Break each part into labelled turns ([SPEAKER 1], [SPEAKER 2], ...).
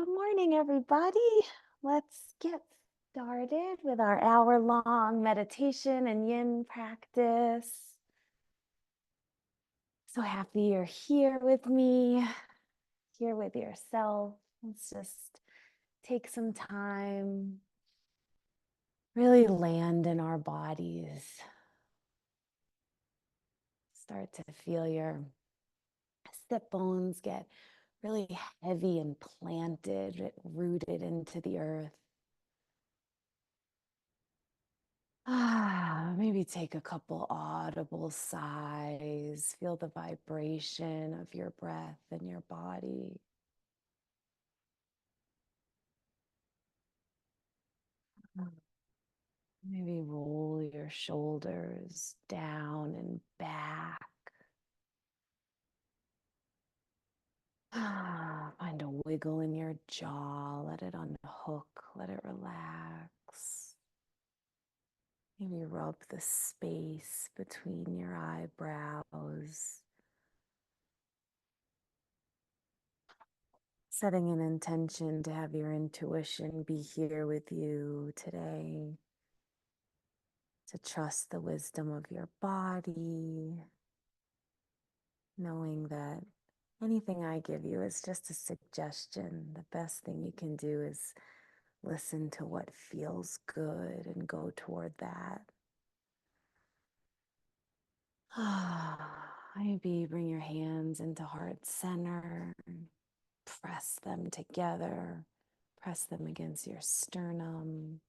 [SPEAKER 1] Good morning, everybody. Let's get started with our hour-long meditation and yin practice. So happy you're here with me, here with yourself. Let's just take some time, really land in our bodies. Start to feel your sit bones get really heavy and planted, rooted into the earth. Maybe take a couple audible sighs. Feel the vibration of your breath in your body. Maybe roll your shoulders down and back. Find a wiggle in your jaw. Let it unhook. Let it relax. Maybe rub the space between your eyebrows. Setting an intention to have your intuition be here with you today, to trust the wisdom of your body, knowing that anything I give you is just a suggestion. The best thing you can do is listen to what feels good and go toward that. Maybe bring your hands into heart center, press them together, press them against your sternum.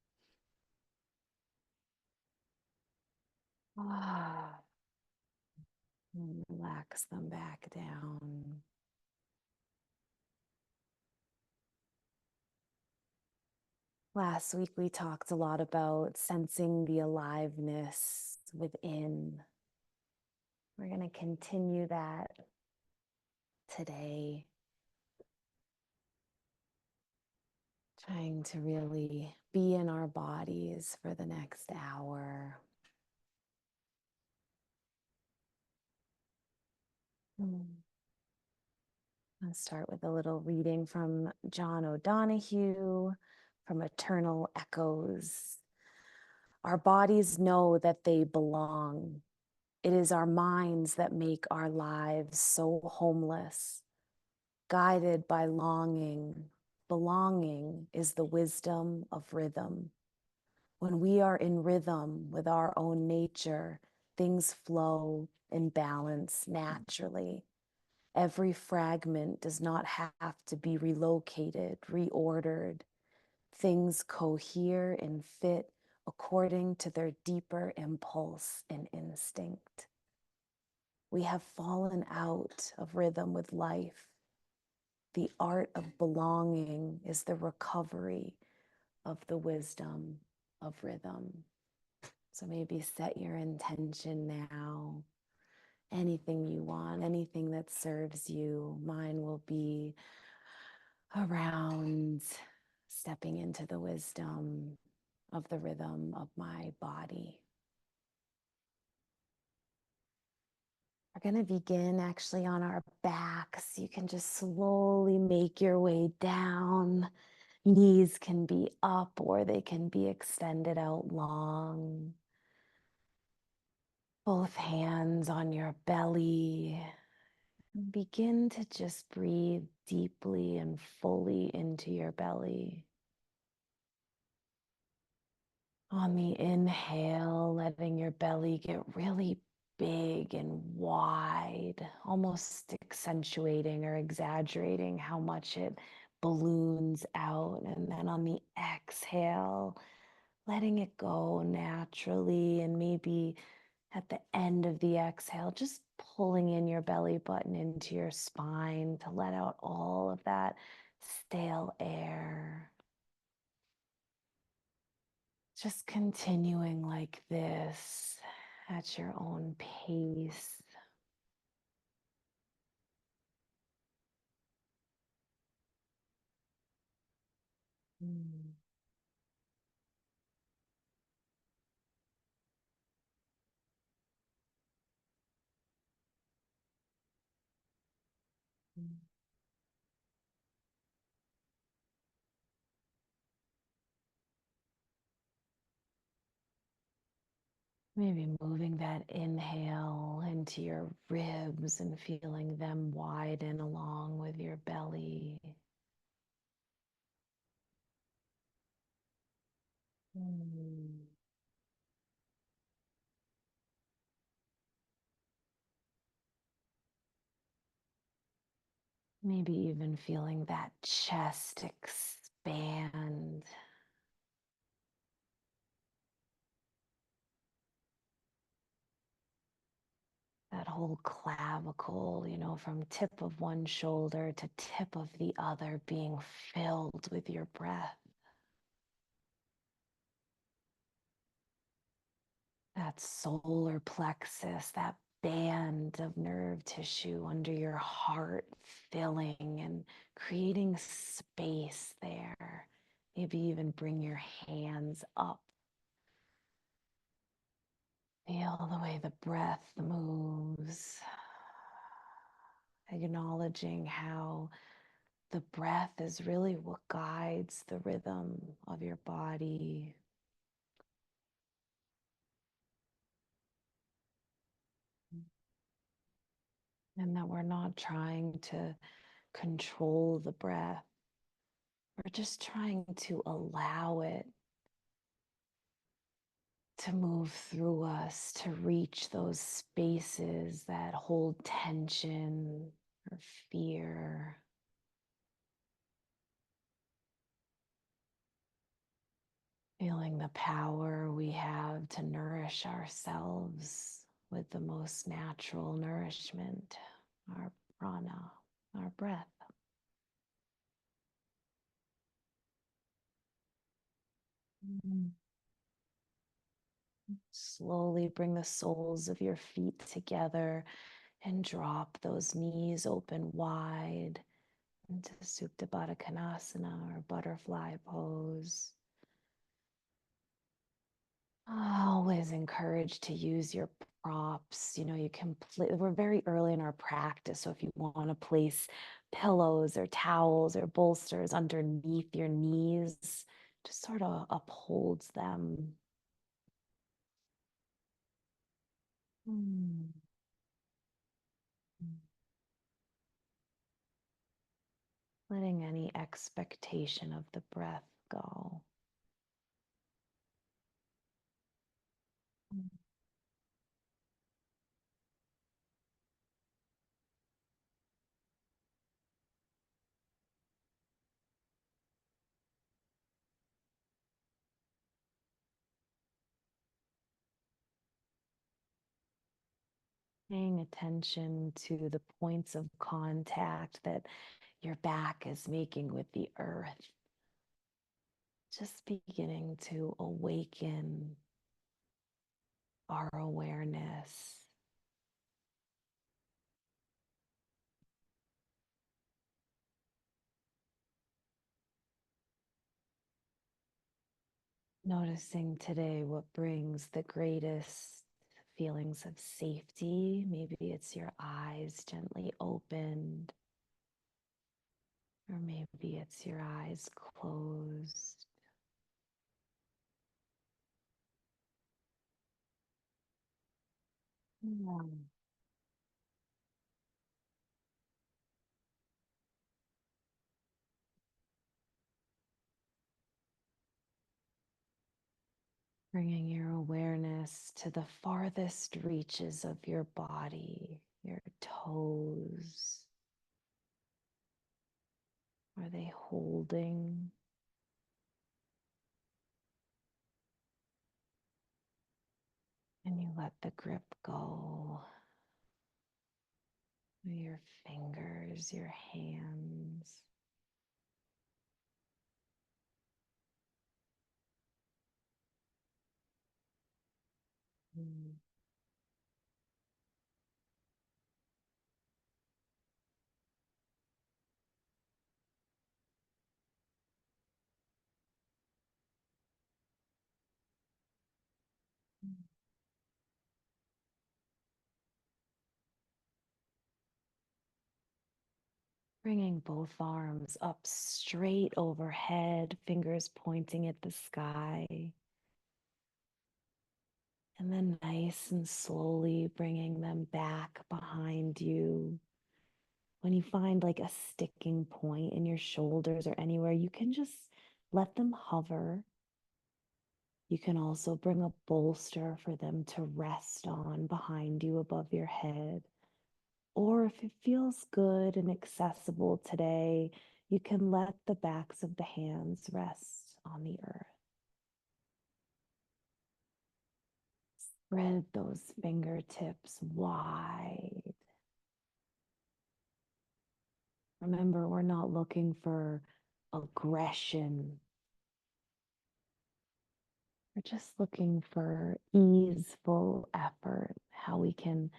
[SPEAKER 1] And relax them back down. Last week, we talked a lot about sensing the aliveness within. We're going to continue that today. Trying to really be in our bodies for the next hour. I'll start with a little reading from John O'Donohue from Eternal Echoes. Our bodies know that they belong. It is our minds that make our lives so homeless. Guided by longing, belonging is the wisdom of rhythm. When we are in rhythm with our own nature, things flow in balance naturally. Every fragment does not have to be relocated, reordered. Things cohere and fit according to their deeper impulse and instinct. We have fallen out of rhythm with life. The art of belonging is the recovery of the wisdom of rhythm. So maybe set your intention now. Anything you want, anything that serves you. Mine will be around stepping into the wisdom of the rhythm of my body. We're going to begin actually on our backs. You can just slowly make your way down. Knees can be up or they can be extended out long. Both hands on your belly. Begin to just breathe deeply and fully into your belly. On the inhale, letting your belly get really big and wide, almost accentuating or exaggerating how much it balloons out. And then on the exhale, letting it go naturally, and maybe at the end of the exhale, just pulling in your belly button into your spine to let out all of that stale air. Just continuing like this at your own pace. Mm. Maybe moving that inhale into your ribs and feeling them widen along with your belly. Mm. Maybe even feeling that chest expand. That whole clavicle, from tip of one shoulder to tip of the other being filled with your breath. That solar plexus, that band of nerve tissue under your heart filling and creating space there. Maybe even bring your hands up. Feel the way the breath moves, acknowledging how the breath is really what guides the rhythm of your body. And that we're not trying to control the breath. We're just trying to allow it to move through us, to reach those spaces that hold tension or fear. Feeling the power we have to nourish ourselves with the most natural nourishment, our prana, our breath. Mm. Slowly bring the soles of your feet together and drop those knees open wide into Supta Baddha Konasana or butterfly pose. Always encouraged to use your props. You can we're very early in our practice. So if you want to place pillows or towels or bolsters underneath your knees, just sort of upholds them. Mm. Letting any expectation of the breath go. Paying attention to the points of contact that your back is making with the earth. Just beginning to awaken our awareness. Noticing today what brings the greatest feelings of safety. Maybe it's your eyes gently opened, or maybe it's your eyes closed. Mm. Bringing your awareness to the farthest reaches of your body, your toes. Are they holding? And you let the grip go. Your fingers, your hands. Mm. Bringing both arms up straight overhead, fingers pointing at the sky. And then nice and slowly bringing them back behind you. When you find like a sticking point in your shoulders or anywhere, you can just let them hover. You can also bring a bolster for them to rest on behind you above your head. Or if it feels good and accessible today, you can let the backs of the hands rest on the earth. Spread those fingertips wide. Remember, we're not looking for aggression. We're just looking for easeful effort, how we can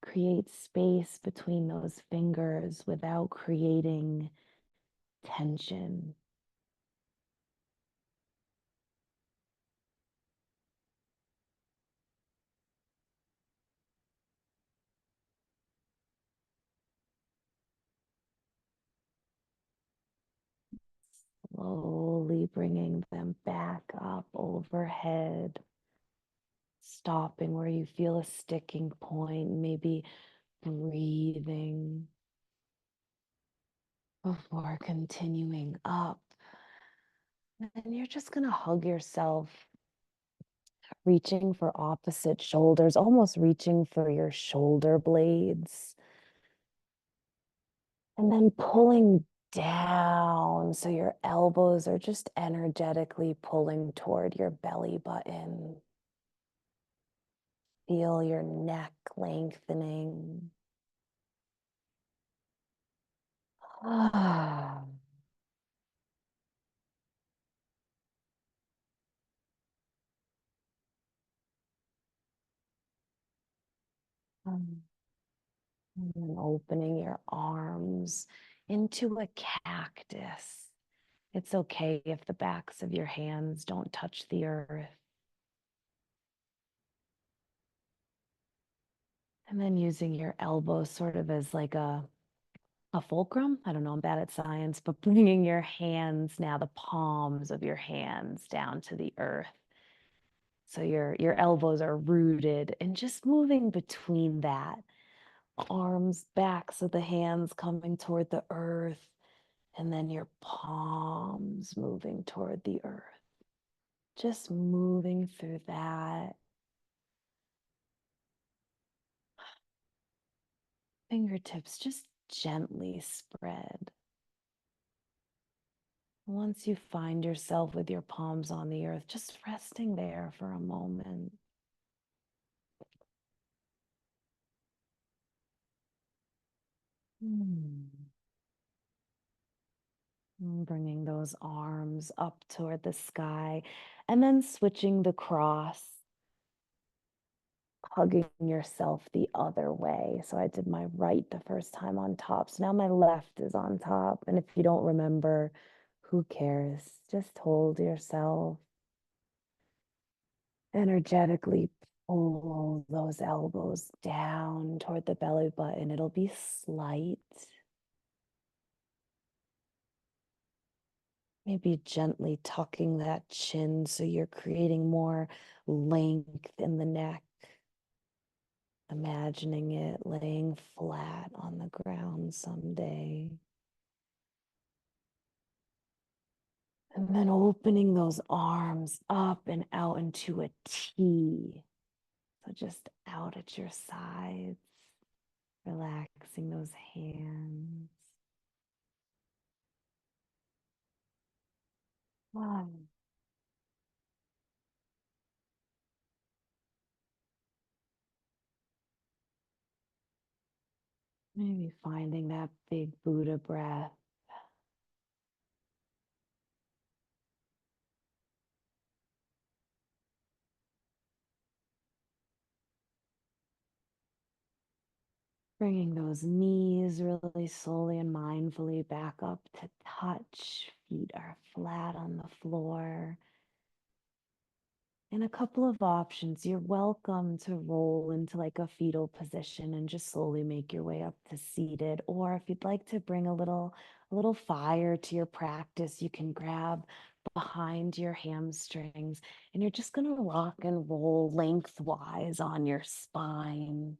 [SPEAKER 1] create space between those fingers without creating tension. Slowly bringing them back up overhead, stopping where you feel a sticking point, maybe breathing before continuing up. And you're just going to hug yourself, reaching for opposite shoulders, almost reaching for your shoulder blades. And then pulling down so your elbows are just energetically pulling toward your belly button. Feel your neck lengthening. Ah. And then opening your arms into a cactus. It's okay if the backs of your hands don't touch the earth. And then using your elbows sort of as like a fulcrum. I don't know, I'm bad at science, but bringing your hands now, the palms of your hands down to the earth. So your elbows are rooted and just moving between that. Arms, backs of the hands coming toward the earth, and then your palms moving toward the earth. Just moving through that. Fingertips just gently spread. Once you find yourself with your palms on the earth, just resting there for a moment. Hmm. Bringing those arms up toward the sky and then switching the cross, hugging yourself the other way. So I did my right the first time on top. So now my left is on top. And if you don't remember, who cares? Just hold yourself. Energetically pull those elbows down toward the belly button. It'll be slight. Maybe gently tucking that chin so you're creating more length in the neck. Imagining it laying flat on the ground someday. And then opening those arms up and out into a T. So just out at your sides, relaxing those hands. One. Maybe finding that big Buddha breath. Bringing those knees really slowly and mindfully back up to touch. Feet are flat on the floor. And a couple of options. You're welcome to roll into like a fetal position and just slowly make your way up to seated. Or if you'd like to bring a little fire to your practice, you can grab behind your hamstrings, and you're just going to rock and roll lengthwise on your spine.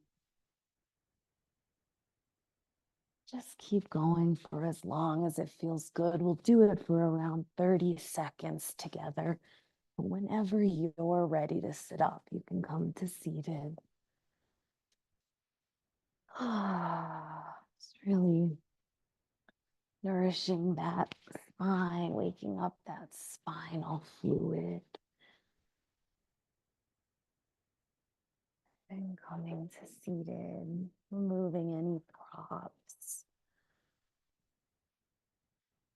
[SPEAKER 1] Just keep going for as long as it feels good. We'll do it for around 30 seconds together. Whenever you're ready to sit up, you can come to seated. It's really nourishing that spine, waking up that spinal fluid. And coming to seated, removing any props.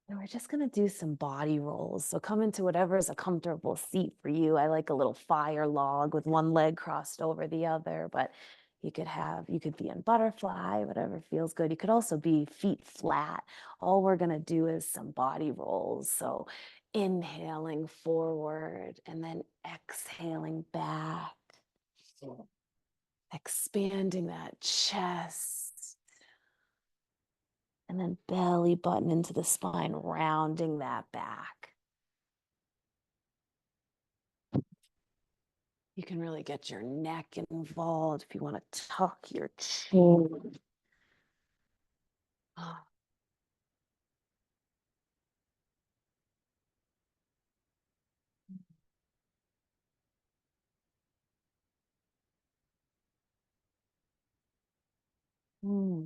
[SPEAKER 1] And we're just going to do some body rolls. So come into whatever is a comfortable seat for you. I like a little fire log with one leg crossed over the other, but you could be in butterfly, whatever feels good. You could also be feet flat. All we're going to do is some body rolls. So inhaling forward and then exhaling back, expanding that chest. And then belly button into the spine, rounding that back. You can really get your neck involved if you want to tuck your chin.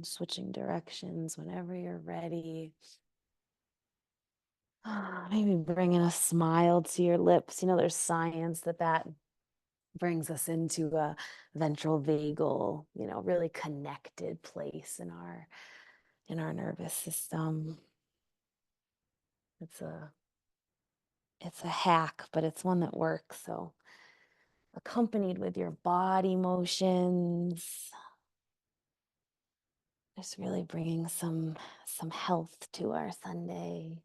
[SPEAKER 1] Switching directions whenever you're ready. Maybe bringing a smile to your lips. You know, there's science that brings us into a ventral vagal, really connected place in our nervous system. It's a hack, but it's one that works. So accompanied with your body motions, just really bringing some health to our Sunday.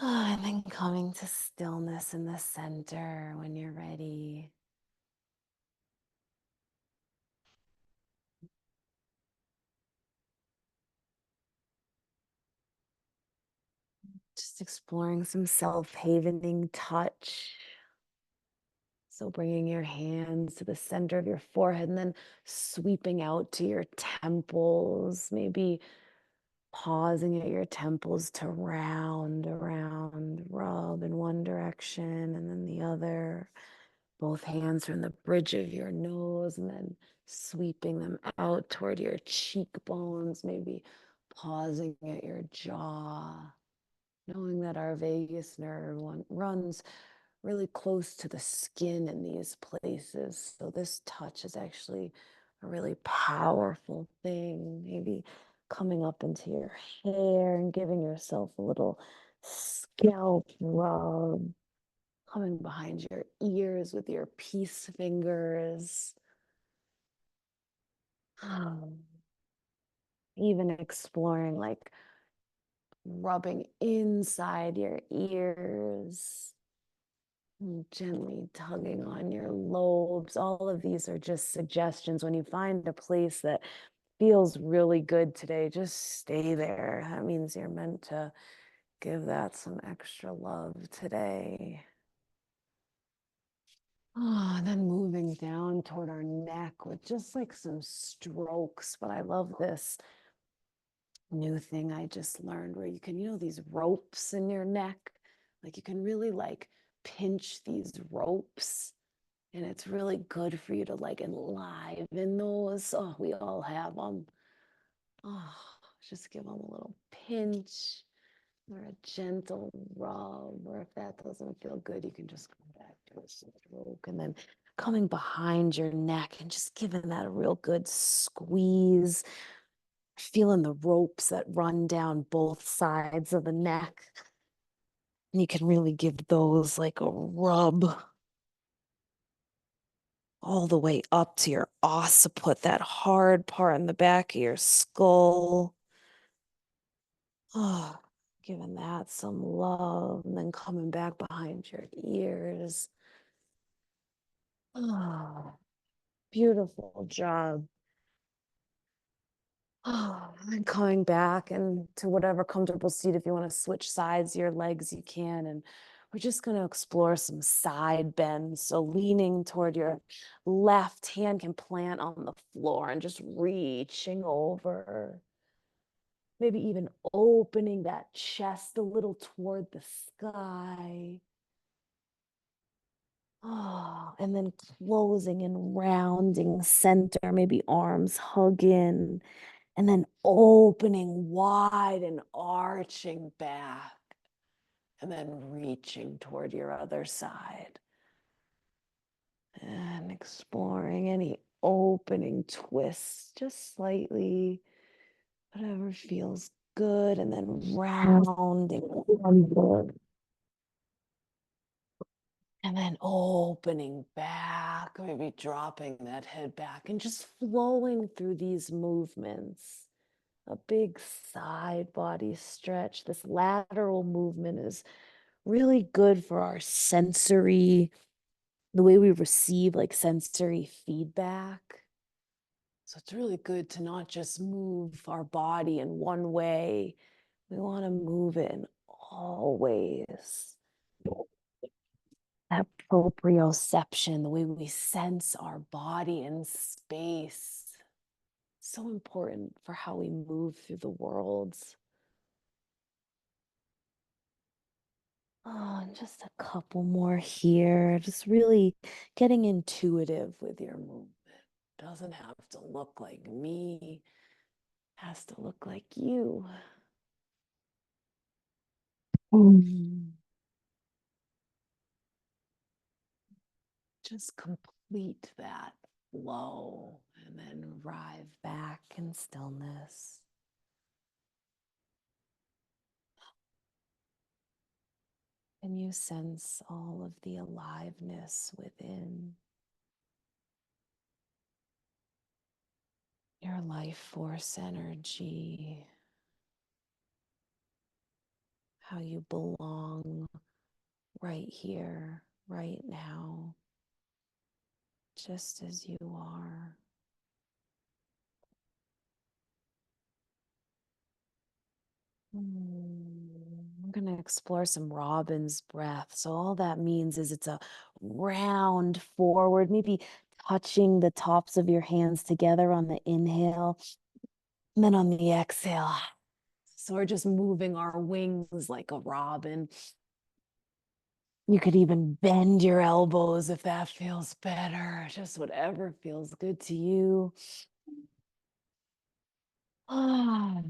[SPEAKER 1] And then coming to stillness in the center when you're ready. Just exploring some self-havening touch. So bringing your hands to the center of your forehead and then sweeping out to your temples, maybe pausing at your temples to round around, rub in one direction and then the other. Both hands from the bridge of your nose and then sweeping them out toward your cheekbones, maybe pausing at your jaw, knowing that our vagus nerve runs really close to the skin in these places. So this touch is actually a really powerful thing. Maybe coming up into your hair and giving yourself a little scalp rub, coming behind your ears with your peace fingers. Even exploring like rubbing inside your ears, gently tugging on your lobes. All of these are just suggestions. When you find a place that feels really good today, just stay there. That means you're meant to give that some extra love today. And then moving down toward our neck with just like some strokes. But I love this new thing I just learned where you can, these ropes in your neck, like you can really like pinch these ropes and it's really good for you to like enliven those. Oh, we all have them. Oh, just give them a little pinch or a gentle rub, or if that doesn't feel good, you can just come back to a stroke and then coming behind your neck and just giving that a real good squeeze, feeling the ropes that run down both sides of the neck. And you can really give those like a rub all the way up to your occiput, that hard part in the back of your skull. Oh, giving that some love and then coming back behind your ears. Oh, beautiful job. And coming back and to whatever comfortable seat. If you want to switch sides, your legs, you can. And we're just going to explore some side bends. So leaning toward your left hand can plant on the floor and just reaching over. Maybe even opening that chest a little toward the sky. Oh, and then closing and rounding center, maybe arms hug in, and then opening wide and arching back, and then reaching toward your other side. And exploring any opening twists, just slightly, whatever feels good, and then rounding forward. And then opening back, maybe dropping that head back and just flowing through these movements. A big side body stretch. This lateral movement is really good for our sensory, the way we receive like sensory feedback. So it's really good to not just move our body in one way. We want to move it in all ways. That proprioception, the way we sense our body in space, so important for how we move through the world. Oh, and just a couple more here. Just really getting intuitive with your movement. Doesn't have to look like me, has to look like you. Mm. Just complete that flow and then arrive back in stillness. And you sense all of the aliveness within your life force energy, how you belong right here, right now, just as you are. I'm going to explore some robin's breath. So, all that means is it's a round forward, maybe touching the tops of your hands together on the inhale, and then on the exhale. So, we're just moving our wings like a robin. You could even bend your elbows if that feels better, just whatever feels good to you. Ah.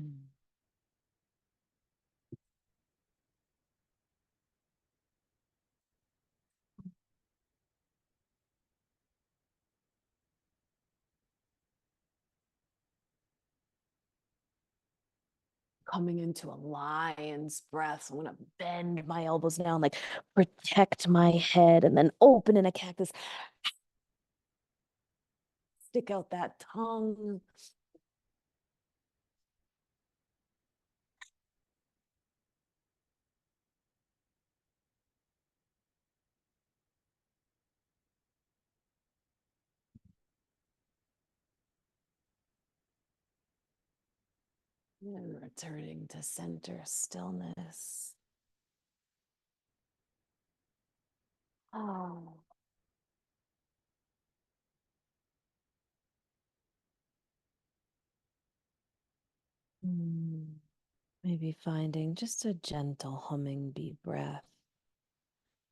[SPEAKER 1] Coming into a lion's breath. So I'm going to bend my elbows down, like protect my head, and then open in a cactus. Stick out that tongue. And returning to center stillness. Oh. Maybe finding just a gentle humming bee breath.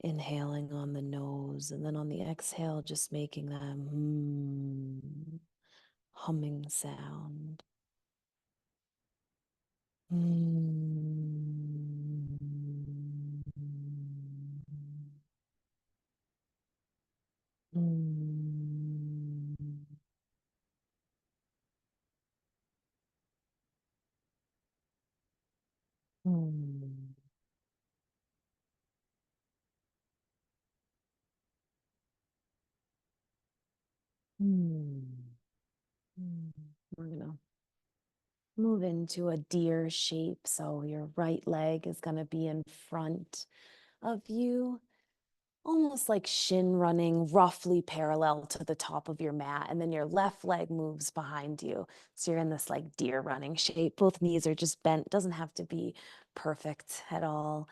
[SPEAKER 1] Inhaling on the nose and then on the exhale, just making that humming sound. We're gonna move into a deer shape. So your right leg is gonna be in front of you. almost like shin running roughly parallel to the top of your mat. And then your left leg moves behind you. So you're in this like deer running shape. Both knees are just bent. It doesn't have to be perfect at all.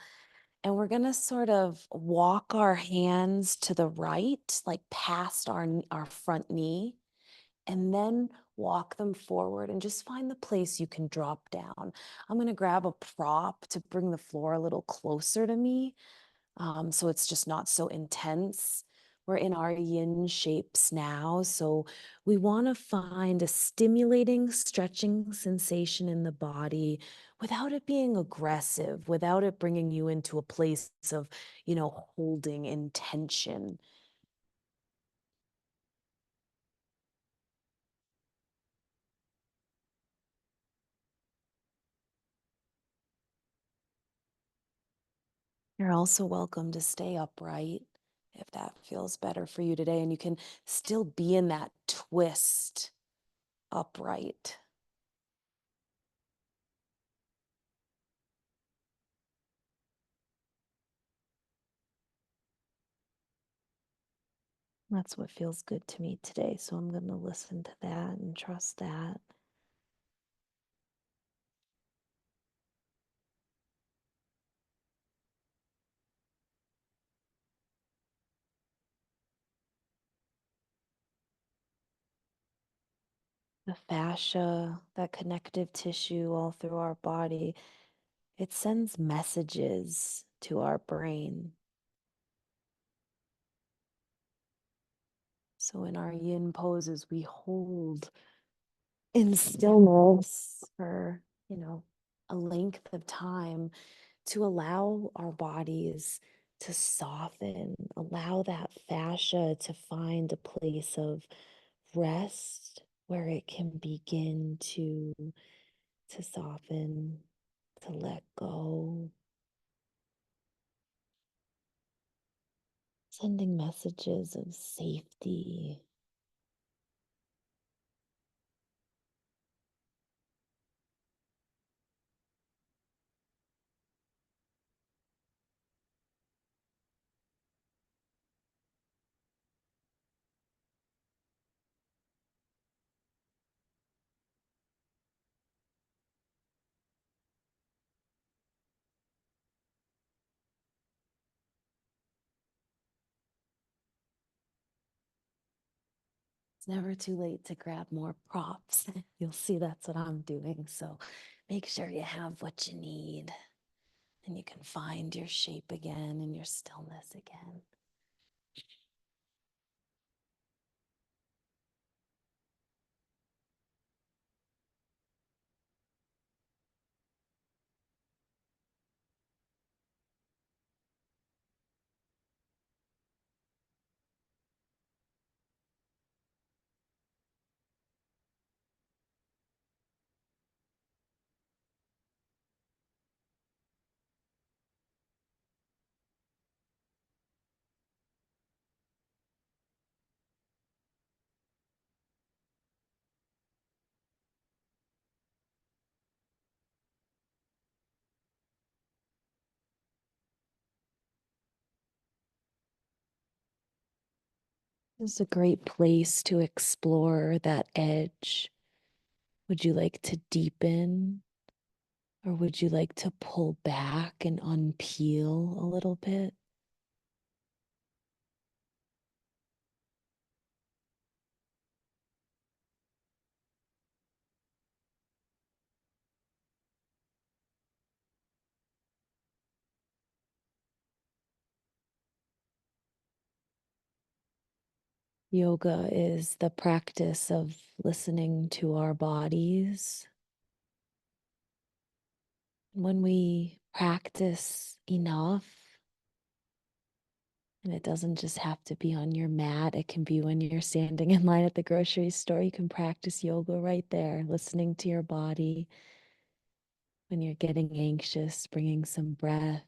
[SPEAKER 1] And we're going to sort of walk our hands to the right, like past our front knee, and then walk them forward and just find the place you can drop down. I'm going to grab a prop to bring the floor a little closer to me, so it's just not so intense. We're in our yin shapes now, so we want to find a stimulating, stretching sensation in the body without it being aggressive, without it bringing you into a place of, holding intention. You're also welcome to stay upright if that feels better for you today, and you can still be in that twist upright. That's what feels good to me today. So I'm going to listen to that and trust that. The fascia, that connective tissue all through our body, it sends messages to our brain. So in our yin poses, we hold in stillness for, a length of time to allow our bodies to soften, allow that fascia to find a place of rest where it can begin to soften, to let go, sending messages of safety. It's never too late to grab more props. You'll see that's what I'm doing. So make sure you have what you need and you can find your shape again and your stillness again. This is a great place to explore that edge. Would you like to deepen or would you like to pull back and unpeel a little bit? Yoga is the practice of listening to our bodies. When we practice enough, and it doesn't just have to be on your mat, it can be when you're standing in line at the grocery store. You can practice yoga right there, listening to your body. When you're getting anxious, bringing some breath.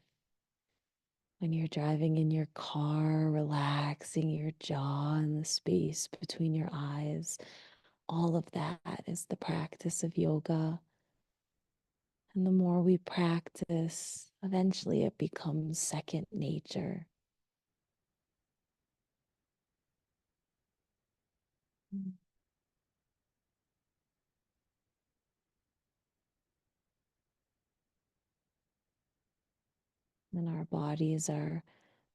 [SPEAKER 1] When you're driving in your car, relaxing your jaw and the space between your eyes. All of that is the practice of yoga. And the more we practice, eventually it becomes second nature. Mm. And our bodies are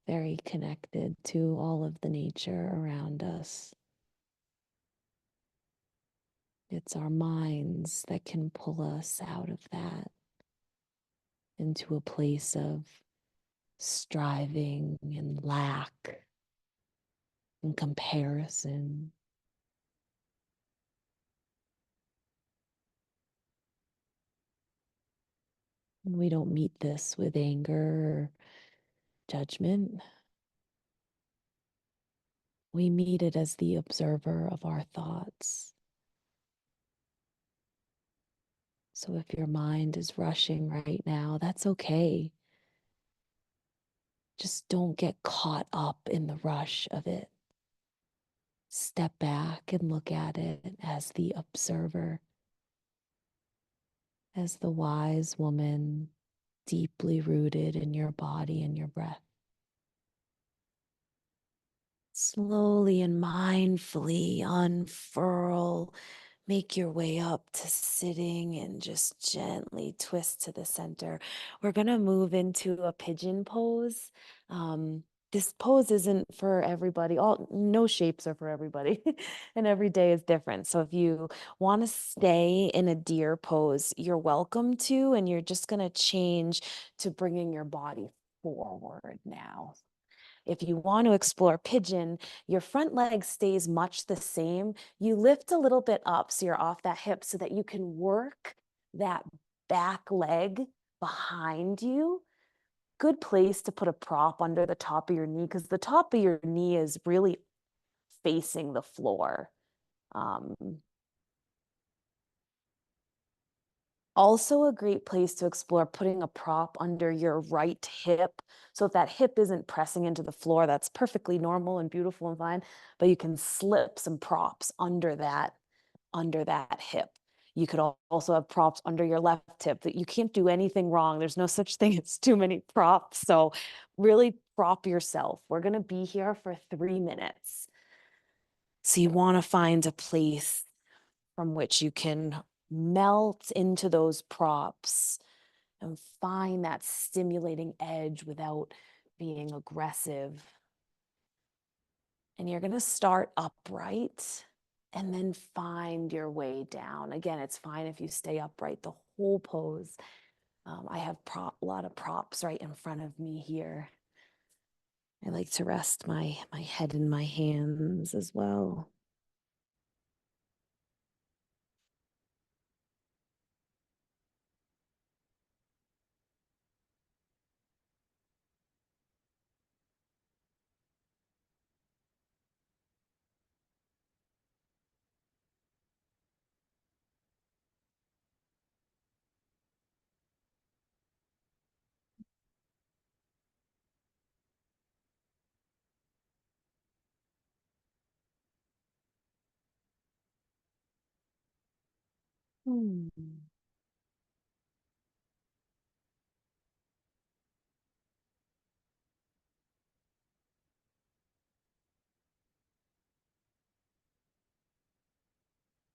[SPEAKER 1] very connected to all of the nature around us. It's our minds that can pull us out of that into a place of striving and lack and comparison. And we don't meet this with anger or judgment. We meet it as the observer of our thoughts. So if your mind is rushing right now, that's okay. Just don't get caught up in the rush of it. Step back and look at it as the observer, as the wise woman deeply rooted in your body and your breath. Slowly and mindfully unfurl, make your way up to sitting and just gently twist to the center. We're going to move into a pigeon pose. This pose isn't for everybody. No shapes are for everybody, and every day is different. So if you want to stay in a deer pose, you're welcome to, and you're just going to change to bringing your body forward now. If you want to explore pigeon, your front leg stays much the same. You lift a little bit up so you're off that hip so that you can work that back leg behind you. Good place to put a prop under the top of your knee because the top of your knee is really facing the floor. Um, Also a great place to explore putting a prop under your right hip. So if that hip isn't pressing into the floor, that's perfectly normal and beautiful and fine, but you can slip some props under that hip. You could also have props under your left hip. That you can't do anything wrong. There's no such thing as too many props. So really prop yourself. We're going to be here for 3 minutes. So you want to find a place from which you can melt into those props and find that stimulating edge without being aggressive. And you're going to start upright and then find your way down. Again, it's fine if you stay upright the whole pose. I have a lot of props right in front of me here. I like to rest my head in my hands as well. Hmm.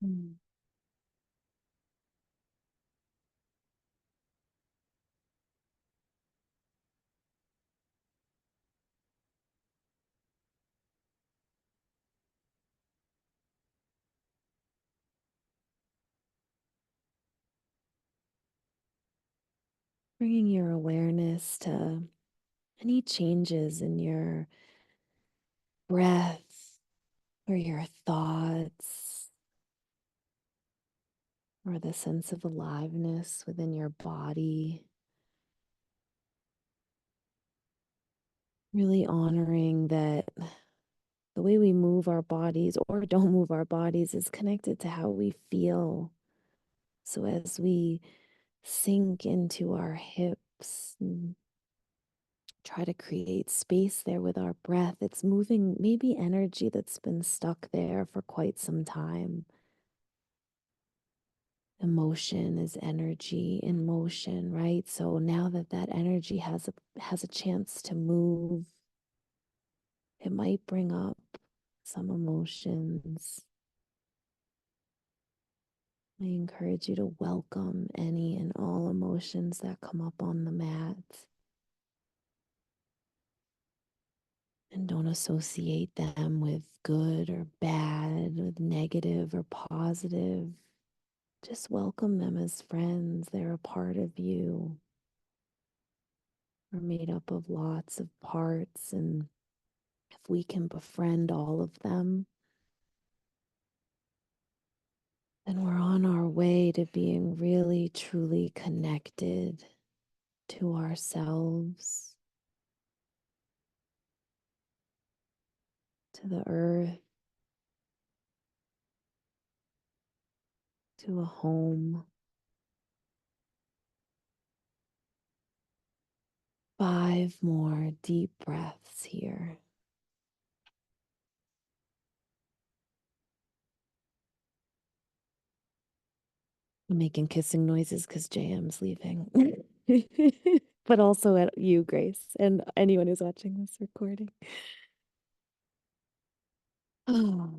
[SPEAKER 1] Hmm. Bringing your awareness to any changes in your breath or your thoughts or the sense of aliveness within your body. Really honoring that the way we move our bodies or don't move our bodies is connected to how we feel. So as we sink into our hips and try to create space there with our breath, it's moving maybe energy that's been stuck there for quite some time. Emotion is energy in motion, right? So now that that energy has a chance to move, it might bring up some emotions. I encourage you to welcome any and all emotions that come up on the mat and don't associate them with good or bad, with negative or positive. Just welcome them as friends. They're a part of you. We're made up of lots of parts, and if we can befriend all of them, then we're on our way to being really, truly connected to ourselves, to the earth, to a home. 5 more deep breaths here. I'm making kissing noises because JM's leaving. But also at you, Grace, and anyone who's watching this recording. Oh,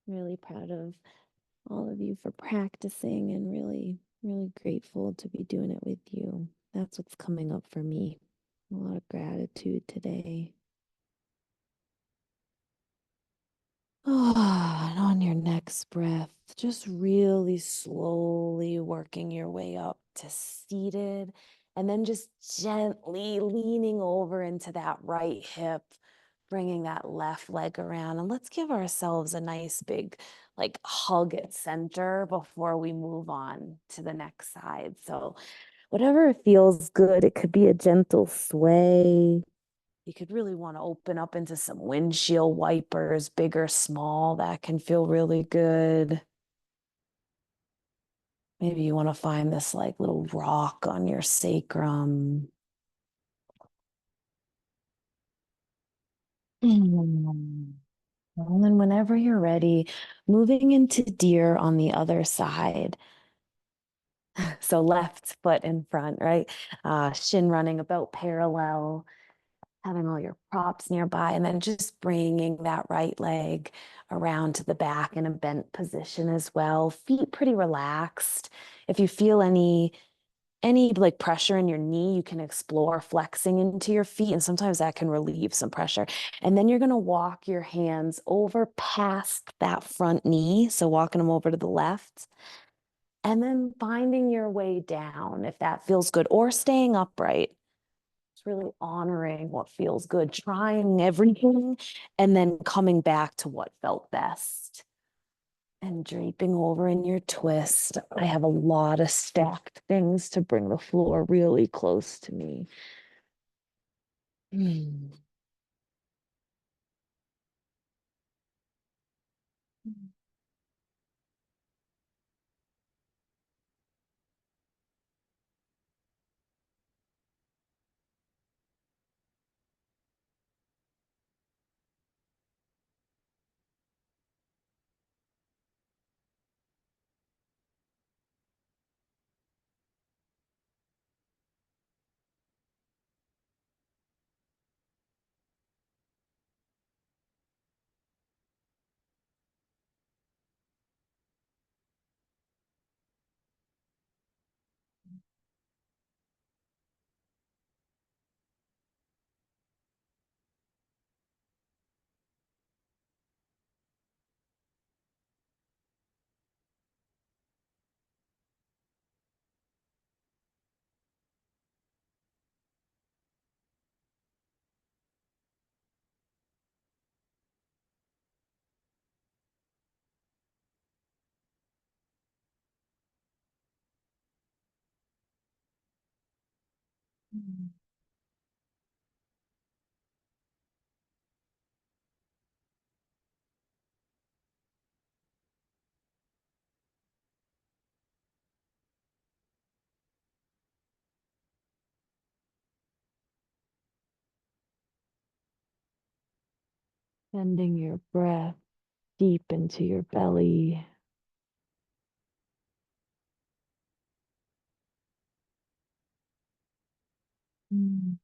[SPEAKER 1] really proud of all of you for practicing and really, really grateful to be doing it with you. That's what's coming up for me. A lot of gratitude today. Oh, and on your next breath, just really slowly working your way up to seated, and then just gently leaning over into that right hip, bringing that left leg around. And let's give ourselves a nice big like hug at center before we move on to the next side. So whatever feels good, it could be a gentle sway. You could really want to open up into some windshield wipers, big or small. That can feel really good. Maybe you want to find this like little rock on your sacrum. And then whenever you're ready, moving into deer on the other side. So left foot in front, right? Shin running about parallel, having all your props nearby, and then just bringing that right leg around to the back in a bent position as well. Feet pretty relaxed. If you feel any like pressure in your knee, you can explore flexing into your feet, and sometimes that can relieve some pressure. And then you're going to walk your hands over past that front knee, so walking them over to the left, and then finding your way down if that feels good, or staying upright. It's really honoring what feels good, trying everything, and then coming back to what felt best. And draping over in your twist. I have a lot of stacked things to bring the floor really close to me. Mm. Sending your breath deep into your belly. Mm.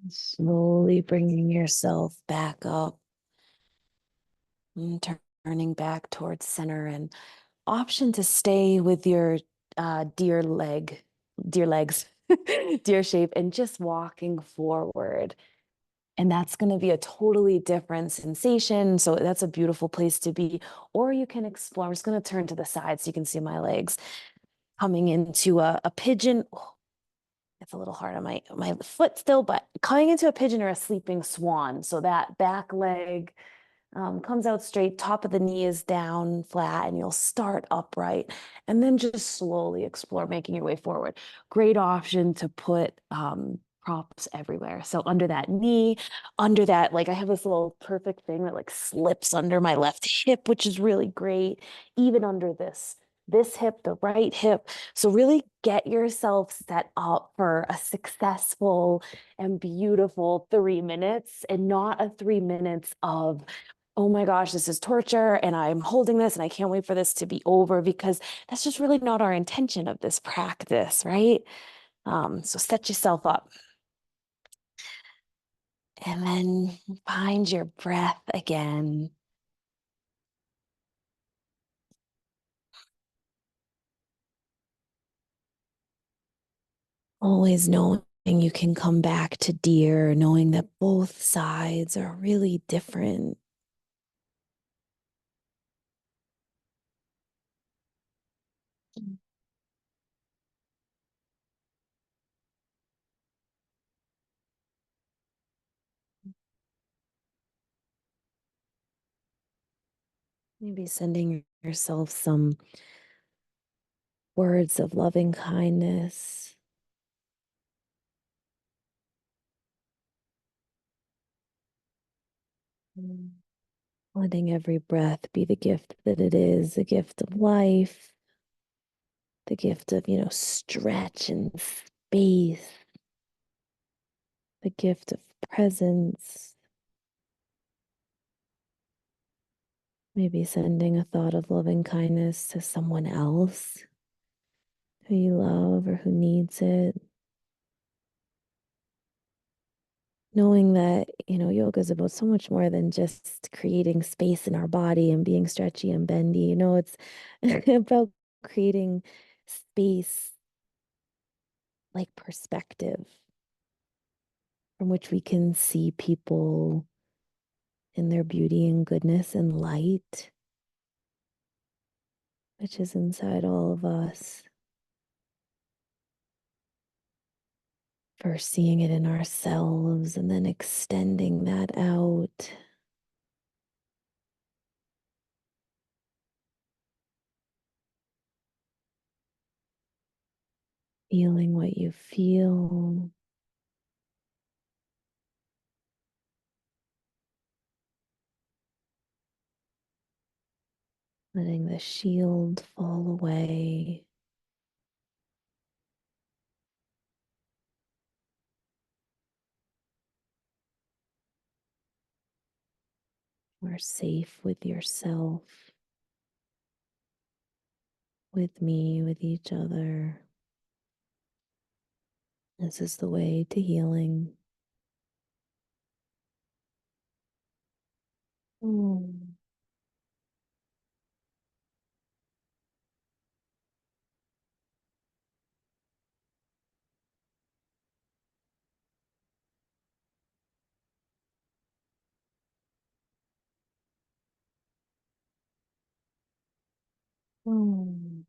[SPEAKER 1] Slowly bringing yourself back up and turning back towards center, and option to stay with your deer legs, deer shape, and just walking forward. And that's going to be a totally different sensation. So that's a beautiful place to be. Or you can explore. I'm just going to turn to the side so you can see my legs coming into a pigeon. Oh, it's a little hard on my foot still, but coming into a pigeon or a sleeping swan. So that back leg comes out straight, top of the knee is down flat, and you'll start upright and then just slowly explore making your way forward. Great option to put props everywhere. So under that knee, under that, like I have this little perfect thing that like slips under my left hip, which is really great. Even under this hip, the right hip. So really get yourself set up for a successful and beautiful 3 minutes, and not a 3 minutes of, oh my gosh, this is torture and I'm holding this and I can't wait for this to be over, because that's just really not our intention of this practice, right? So set yourself up and then find your breath again. Always knowing you can come back to deer, knowing that both sides are really different. Maybe sending yourself some words of loving kindness. Mm. Letting every breath be the gift that it is, a gift of life, the gift of, stretch and space, the gift of presence. Maybe sending a thought of loving kindness to someone else who you love or who needs it. Knowing that, yoga is about so much more than just creating space in our body and being stretchy and bendy. It's about creating space, like perspective, from which we can see people in their beauty and goodness and light, which is inside all of us. First seeing it in ourselves and then extending that out. Feeling what you feel. Letting the shield fall away. Are safe with yourself, with me, with each other. This is the way to healing. Mm. Mm.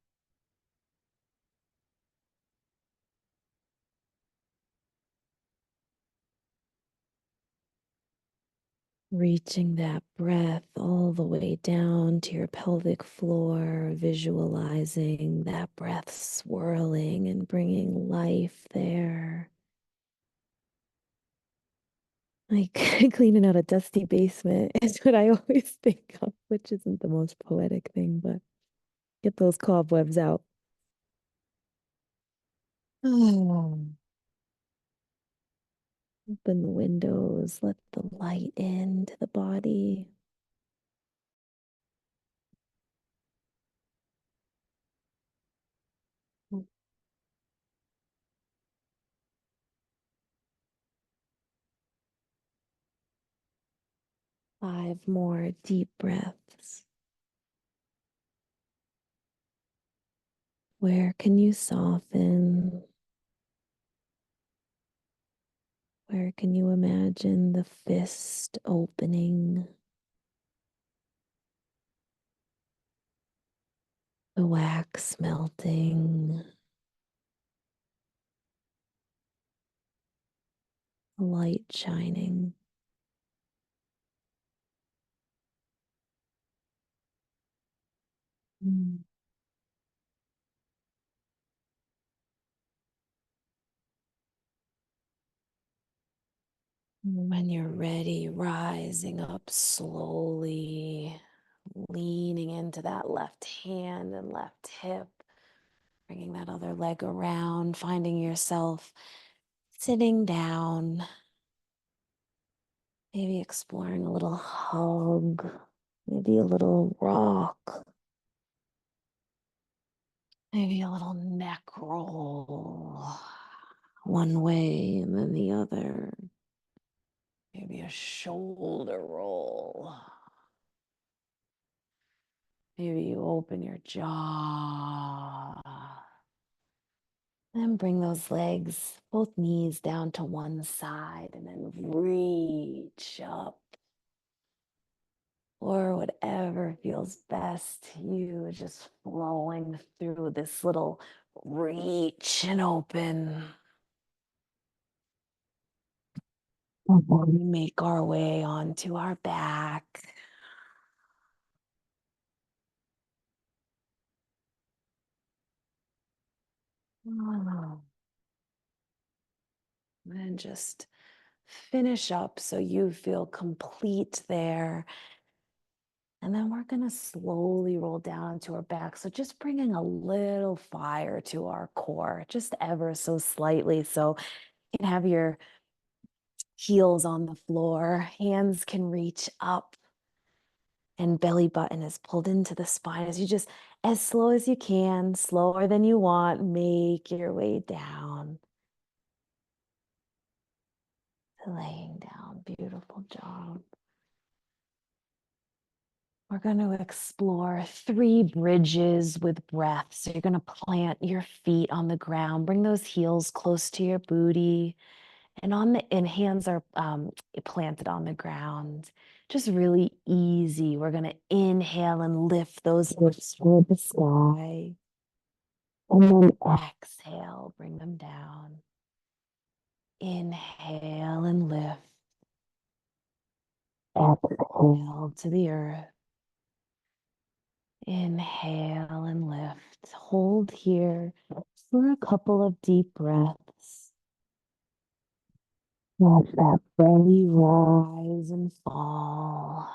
[SPEAKER 1] Reaching that breath all the way down to your pelvic floor, visualizing that breath swirling and bringing life there. Like cleaning out a dusty basement is what I always think of, which isn't the most poetic thing, but get those cobwebs out. Oh. Open the windows, let the light into the body. 5 more deep breaths. Where can you soften? Where can you imagine the fist opening? The wax melting, the light shining. Mm. When you're ready, rising up slowly, leaning into that left hand and left hip, bringing that other leg around, finding yourself sitting down, maybe exploring a little hug, maybe a little rock, maybe a little neck roll, one way and then the other. Maybe a shoulder roll. Maybe you open your jaw. Then bring those legs, both knees down to one side, and then reach up. Or whatever feels best to you, just flowing through this little reach and open. We make our way onto our back. And just finish up so you feel complete there. And then we're going to slowly roll down to our back. So just bringing a little fire to our core, just ever so slightly. So you can have your heels on the floor, hands can reach up, and belly button is pulled into the spine as you just, as slow as you can, slower than you want, make your way down. Laying down. Beautiful job. We're going to explore 3 bridges with breath. So you're going to plant your feet on the ground, bring those heels close to your booty, and hands are planted on the ground. Just really easy. We're going to inhale and lift those hips toward the sky. And then exhale, bring them down. Inhale and lift. Exhale to the earth. Inhale and lift. Hold here for a couple of deep breaths. Let that belly rise and fall.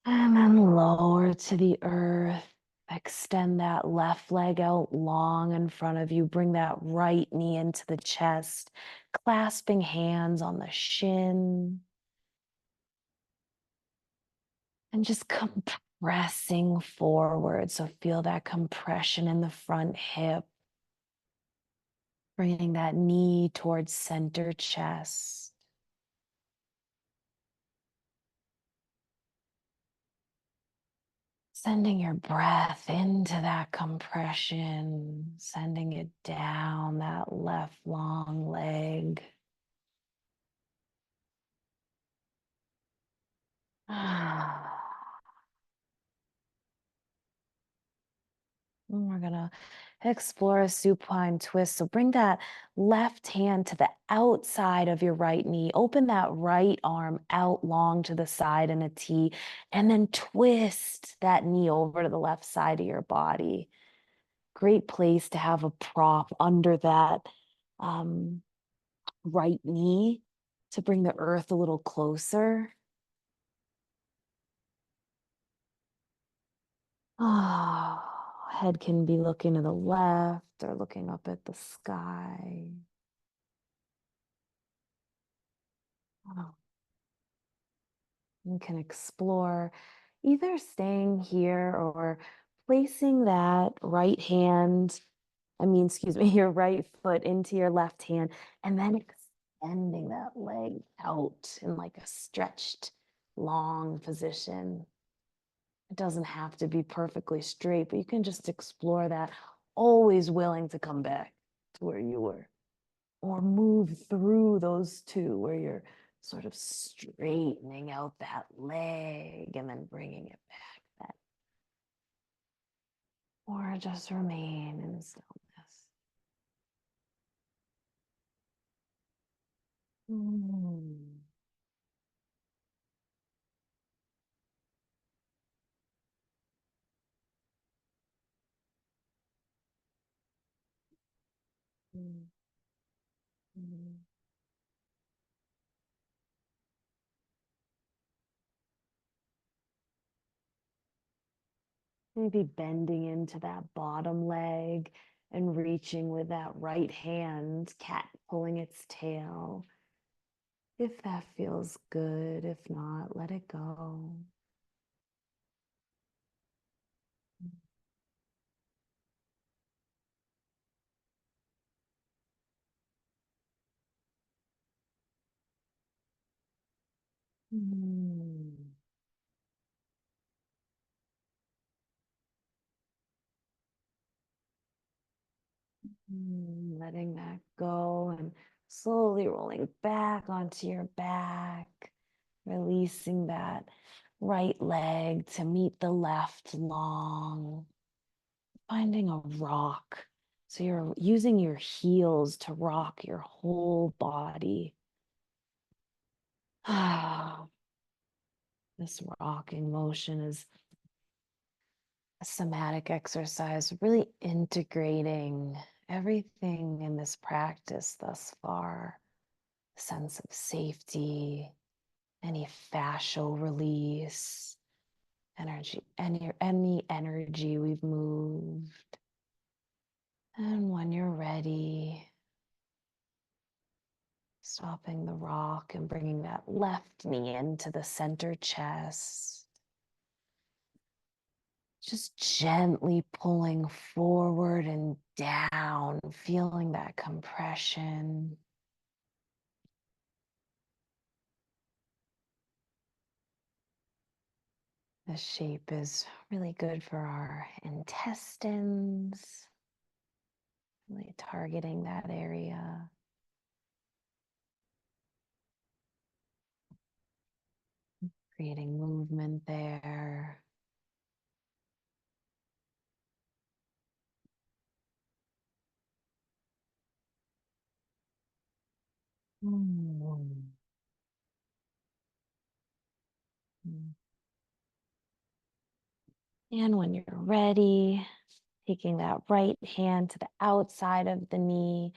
[SPEAKER 1] And then lower to the earth. Extend that left leg out long in front of you. Bring that right knee into the chest, clasping hands on the shin. And just compressing forward. So feel that compression in the front hip. Bringing that knee towards center chest. Sending your breath into that compression, sending it down that left long leg. And we're gonna explore a supine twist. So bring that left hand to the outside of your right knee. Open that right arm out long to the side in a T, and then twist that knee over to the left side of your body. Great place to have a prop under that right knee to bring the earth a little closer. Oh, head can be looking to the left or looking up at the sky. Oh. You can explore either staying here or placing that right hand, excuse me, your right foot into your left hand, and then bending that leg out in like a stretched, long position. It doesn't have to be perfectly straight, but you can just explore that, always willing to come back to where you were or move through those two where you're sort of straightening out that leg and then bringing it back. Or just remain in stillness. Mm. Mm. Mm. Maybe bending into that bottom leg and reaching with that right hand, cat pulling its tail. If that feels good, if not, let it go. Mm. Letting that go and slowly rolling back onto your back, releasing that right leg to meet the left long, finding a rock. So you're using your heels to rock your whole body. This rocking motion is a somatic exercise, really integrating everything in this practice thus far. Sense of safety, any fascial release, any energy we've moved. And when you're ready, stopping the rock and bringing that left knee into the center chest. Just gently pulling forward and down, feeling that compression. This shape is really good for our intestines, really targeting that area. Creating movement there. Mm. And when you're ready, taking that right hand to the outside of the knee,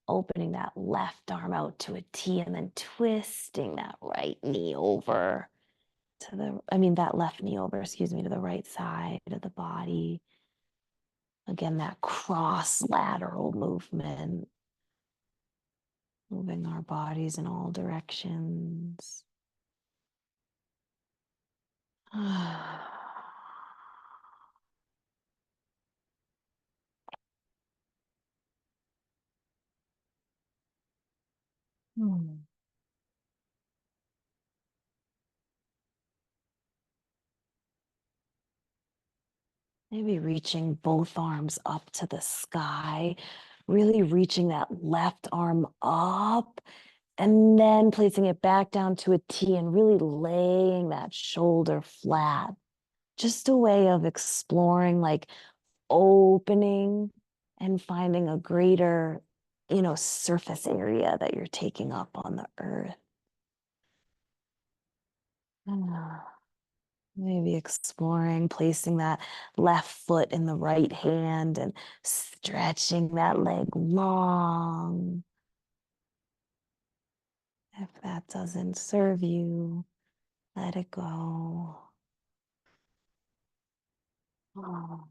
[SPEAKER 1] opening that left arm out to a T, and then twisting that right knee over to that left knee over, excuse me, to the right side of the body. Again, that cross lateral movement, moving our bodies in all directions. Hmm. Maybe reaching both arms up to the sky, really reaching that left arm up and then placing it back down to a T and really laying that shoulder flat. Just a way of exploring, like opening and finding a greater, surface area that you're taking up on the earth. Maybe exploring placing that left foot in the right hand and stretching that leg long. If that doesn't serve you, let it go. Oh.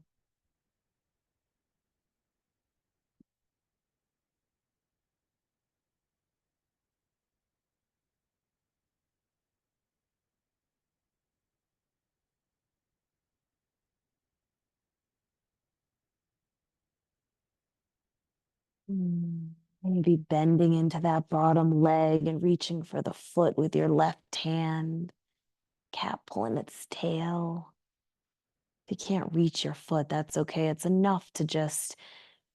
[SPEAKER 1] Mm. Maybe bending into that bottom leg and reaching for the foot with your left hand. Cat pulling its tail. If you can't reach your foot, that's okay. It's enough to just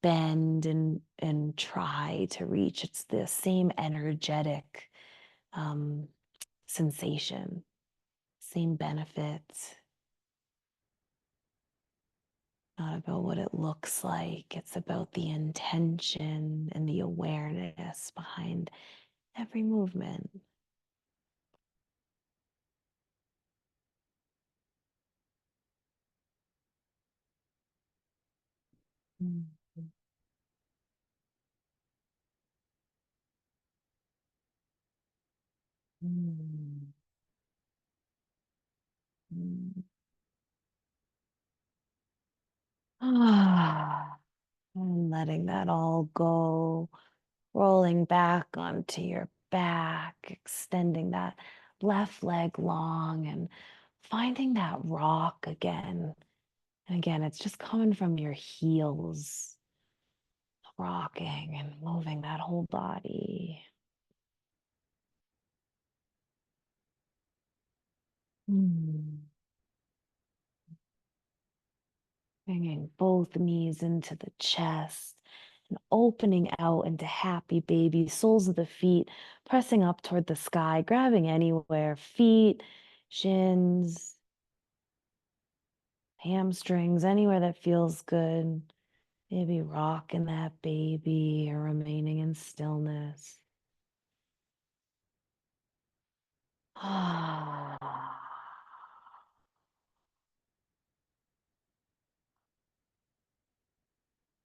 [SPEAKER 1] bend and try to reach. It's the same energetic um, sensation, same benefits. Not about what it looks like. It's about the intention and the awareness behind every movement. Mm. Mm. Mm. Ah, and letting that all go, rolling back onto your back, extending that left leg long and finding that rock again. And again, it's just coming from your heels, rocking and moving that whole body. Mm. Bringing both knees into the chest and opening out into happy baby, soles of the feet pressing up toward the sky, grabbing anywhere, feet, shins, hamstrings, anywhere that feels good. Maybe rocking that baby or remaining in stillness. Ah.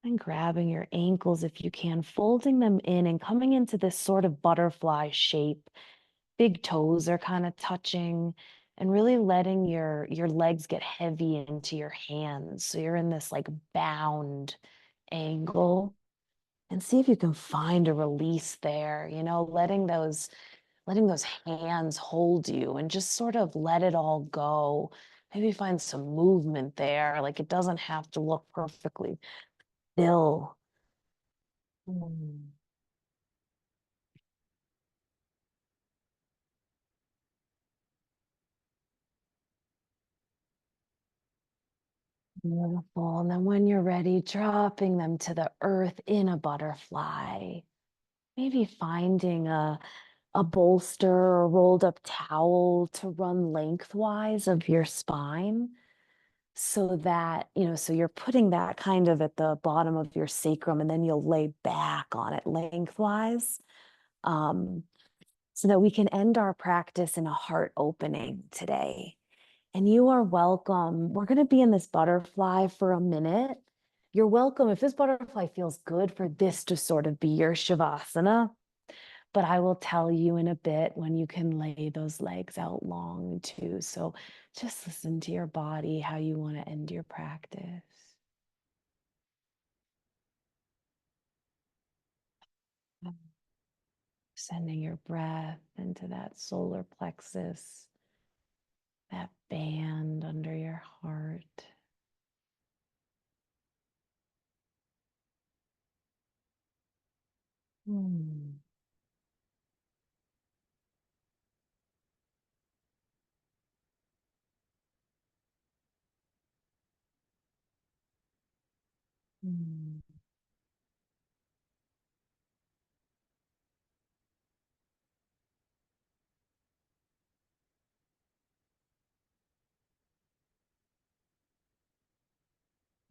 [SPEAKER 1] And grabbing your ankles if you can, folding them in and coming into this sort of butterfly shape. Big toes are kind of touching and really letting your legs get heavy into your hands. So you're in this like bound angle and see if you can find a release there, letting those hands hold you and just sort of let it all go. Maybe find some movement there. Like it doesn't have to look perfectly still. Mm. Beautiful. And then when you're ready, dropping them to the earth in a butterfly. Maybe finding a bolster or rolled up towel to run lengthwise of your spine so that, so you're putting that kind of at the bottom of your sacrum and then you'll lay back on it lengthwise. Um, so that we can end our practice in a heart opening today. And you are welcome. We're going to be in this butterfly for a minute. You're welcome if this butterfly feels good for this to sort of be your Shavasana. But I will tell you in a bit when you can lay those legs out long too. So just listen to your body, how you want to end your practice. Sending your breath into that solar plexus, that band under your heart. Hmm. Hmm.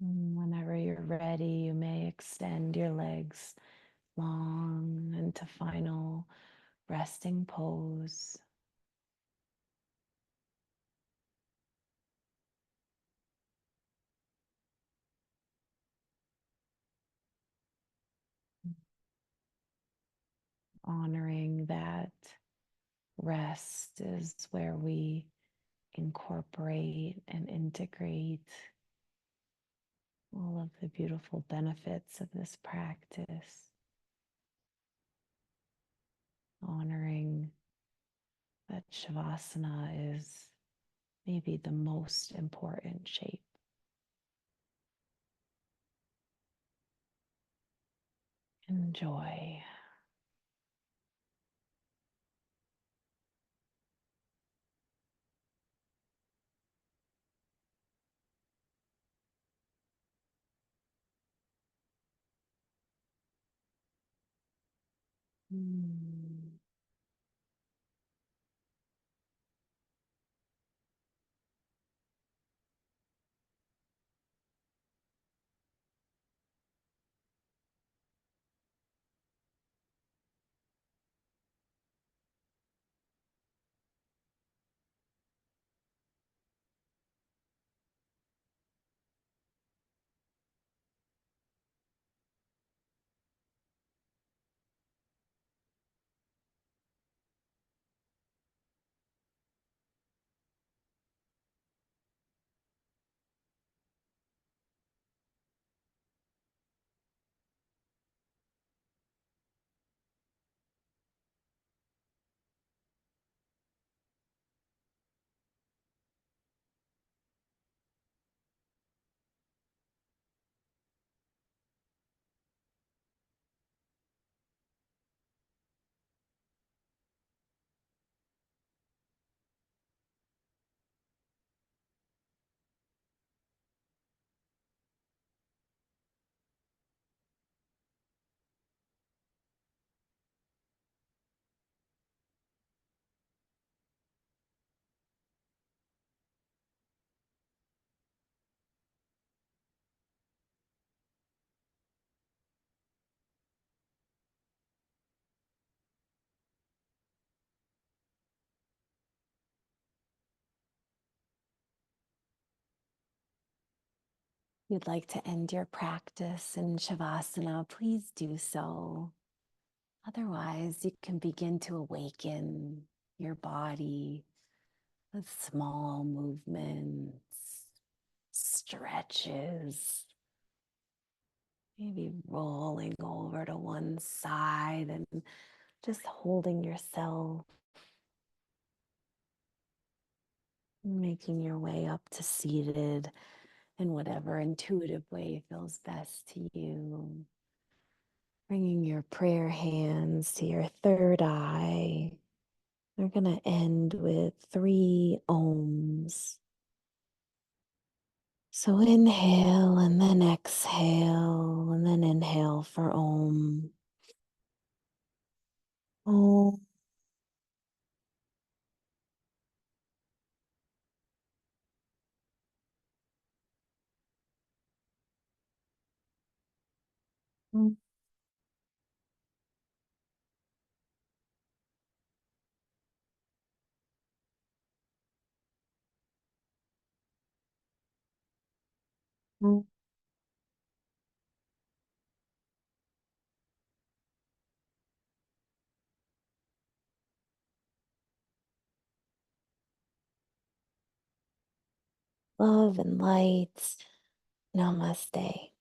[SPEAKER 1] Whenever you're ready, you may extend your legs long into final resting pose. Honoring that rest is where we incorporate and integrate all of the beautiful benefits of this practice. Honoring that Shavasana is maybe the most important shape. And joy. Mm. You'd like to end your practice in Shavasana, please do so. Otherwise, you can begin to awaken your body with small movements, stretches, maybe rolling over to one side and just holding yourself, making your way up to seated in whatever intuitive way feels best to you. Bringing your prayer hands to your third eye. We're going to end with 3 ohms. So inhale and then exhale and then inhale for Om. Om. Om. Om. Love and light. Namaste.